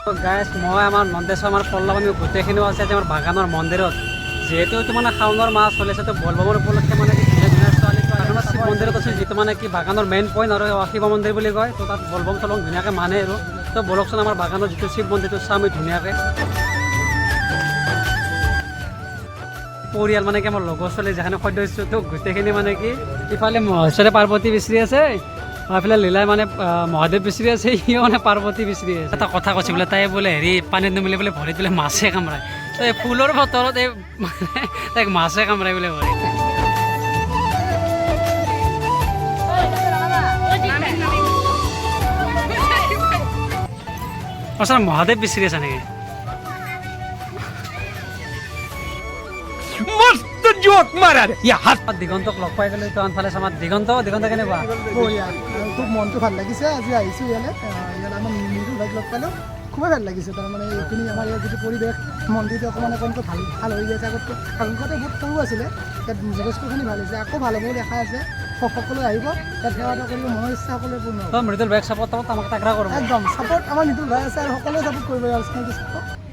গাইছ মই আমাৰ নন্দেশ্বৰ আমাৰ পল্লৱনী গোটেইখিনিও আছে আমাৰ বাগানৰ মন্দিৰত যিহেতু এইটো মানে শাওণৰ মাহ চলি আছে তো বলবমৰ উপলক্ষে মানে কি ধুনীয়া ধুনীয়া ছোৱালী শিৱ মন্দিৰত আছে যিটো মানে কি বাগানৰ মেইন পইণ্ট আৰু শিৱ মন্দিৰ বুলি কয় তো তাত বলবম চলবম ধুনীয়াকৈ মানে আৰু তো বলকচোন আমাৰ বাগানৰ যিটো শিৱ মন্দিৰটো চাম আমি ধুনীয়াকৈ পৰিয়াল মানে কি আমাৰ লগৰ ছোৱালী যিখিনি সদস্য তো গোটেইখিনি মানে কি ইফালে মহেশ্বৰে পাৰ্বতী বিচাৰি আছে এইফালে লীলাই মানে মহাদেৱ বিচাৰি আছে সিও মানে পাৰ্বতী বিচাৰি আছে এটা কথা কৈছে বোলে তাই বোলে হেৰি পানীত নমিলে বোলে ভৰিত বোলে মাছে কামৰায় তো এই ফুলৰ বতৰত এই মানে তাইক মাছে কামৰায় বোলে ভৰিত সঁচা মহাদেৱ বিচাৰি আছে নেকি मस्त जोक मारा रे या हात দিগন্তক লগ পাই গ'লে তো আনফালে আমাৰ দিগন্ত কেনেকুৱা বঢ়িয়া খুব মনটো ভাল লাগিছে আজি আহিছোঁ ইয়ালৈ ইয়াত আমাৰ মৃদুল ভাইক লগ পালোঁ খুবেই ভাল লাগিছে তাৰমানে এইখিনি আমাৰ ইয়াৰ যিটো পৰিৱেশ মন্দিৰটো অকণমান ভাল হৈ গৈছে আগতে বহুত সৰু আছিলে ইয়াত যথেষ্টখিনি ভাল হৈছে আকৌ ভাল হ'ব দেখা আছে সকলোৱে আহিব ইয়াত সেৱা এটা কৰিব মনৰ ইচ্ছা সকলোৱে পূৰ্ণ হ'ব তো মৃদুল ভাইক চাপৰ্ট আমাক তাকৰা কৰিব একদম ছাপৰ্ট আমাৰ মৃদুল ভাই আছে আৰু সকলোৱে ছাপৰ্ট কৰিব আৰু চিনাকি ছাপৰ্ট